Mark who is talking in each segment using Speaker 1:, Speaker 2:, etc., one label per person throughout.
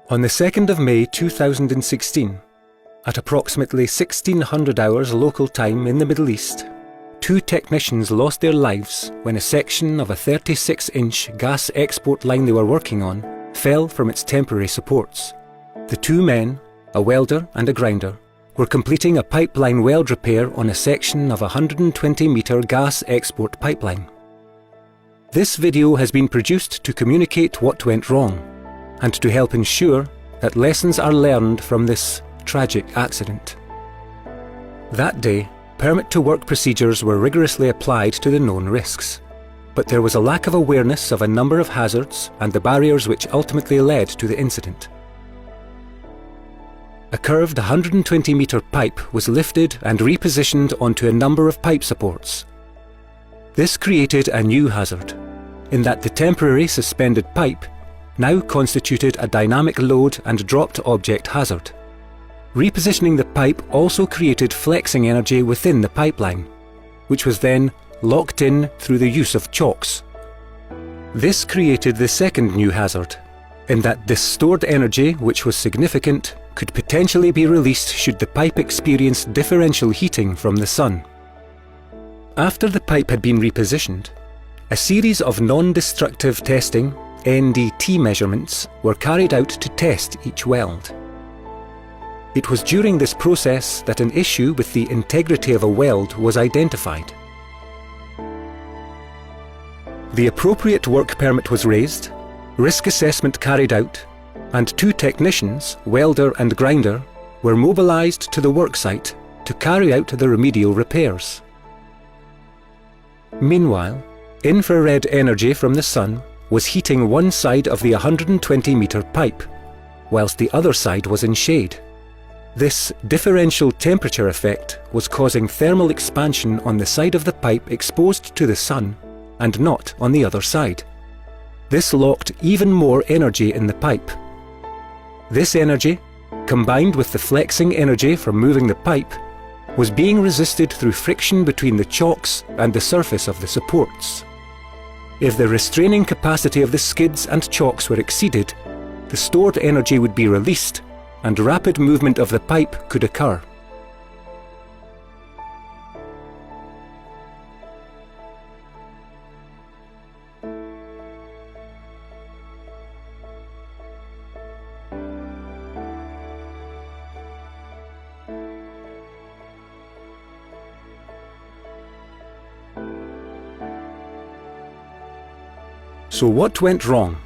Speaker 1: On the 2nd of May 2016, at approximately 1600 hours local time in the Middle East, 2 technicians lost their lives when a section of a 36-inch gas export line they were working on fell from its temporary supports. The 2 men, a welder and a grinder, were completing a pipeline weld repair on a section of a 120-metre gas export pipeline. This video has been produced to communicate what went wrong and to help ensure that lessons are learned from this tragic accident. That day, permit to work procedures were rigorously applied to the known risks, but there was a lack of awareness of a number of hazards and the barriers which ultimately led to the incident. A curved 120-metre pipe was lifted and repositioned onto a number of pipe supports. This created a new hazard, in that the temporary suspended pipe now constituted a dynamic load and dropped object hazard. Repositioning the pipe also created flexing energy within the pipeline, which was then locked in through the use of chocks. This created the second new hazard, in that this stored energy, which was significant, could potentially be released should the pipe experience differential heating from the sun. After the pipe had been repositioned, a series of non-destructive testing (NDT) measurements were carried out to test each weld. It was during this process that an issue with the integrity of a weld was identified. The appropriate work permit was raised, risk assessment carried out, and 2 technicians, welder and grinder, were mobilised to the worksite to carry out the remedial repairs. Meanwhile, infrared energy from the sun was heating one side of the 120-metre pipe, whilst the other side was in shade. This differential temperature effect was causing thermal expansion on the side of the pipe exposed to the sun and not on the other side. This locked even more energy in the pipe. This energy, combined with the flexing energy from moving the pipe, was being resisted through friction between the chocks and the surface of the supports. If the restraining capacity of the skids and chocks were exceeded, the stored energy would be released and rapid movement of the pipe could occur. So what went wrong?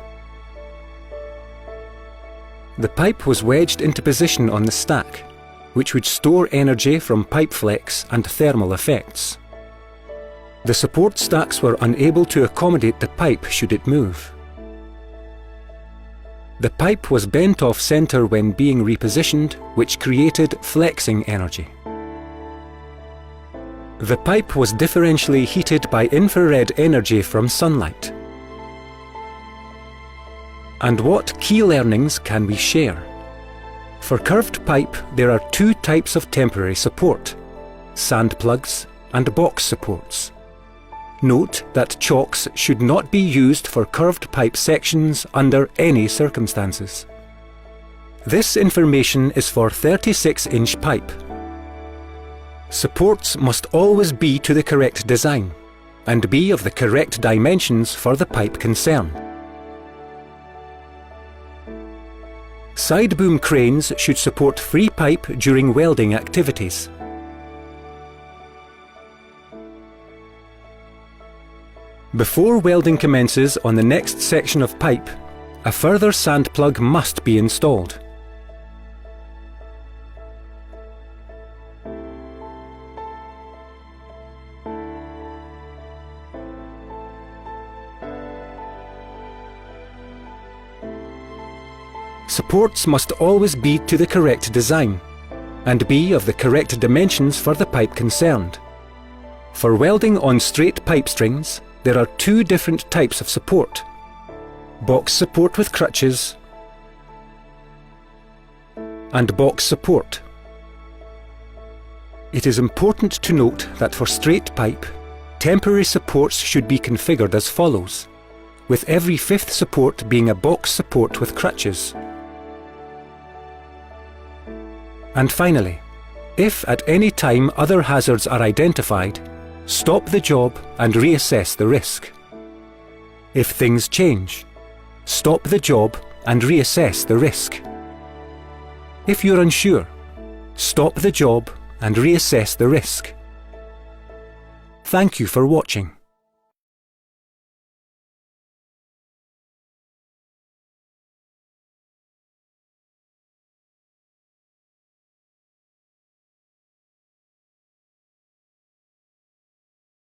Speaker 1: The pipe was wedged into position on the stack, which would store energy from pipe flex and thermal effects. The support stacks were unable to accommodate the pipe should it move. The pipe was bent off centre when being repositioned, which created flexing energy. The pipe was differentially heated by infrared energy from sunlight. And what key learnings can we share? For curved pipe, there are 2 types of temporary support: sand plugs and box supports. Note that chocks should not be used for curved pipe sections under any circumstances. This information is for 36-inch pipe. Supports must always be to the correct design and be of the correct dimensions for the pipe concerned. Side boom cranes should support free pipe during welding activities. Before welding commences on the next section of pipe, a further sand plug must be installed. Supports must always be to the correct design and be of the correct dimensions for the pipe concerned. For welding on straight pipe strings, there are 2 different types of support: box support with crutches and box support. It is important to note that for straight pipe, temporary supports should be configured as follows, with every 5th support being a box support with crutches. And finally, if at any time other hazards are identified, stop the job and reassess the risk. If things change, stop the job and reassess the risk. If you're unsure, stop the job and reassess the risk. Thank you for watching.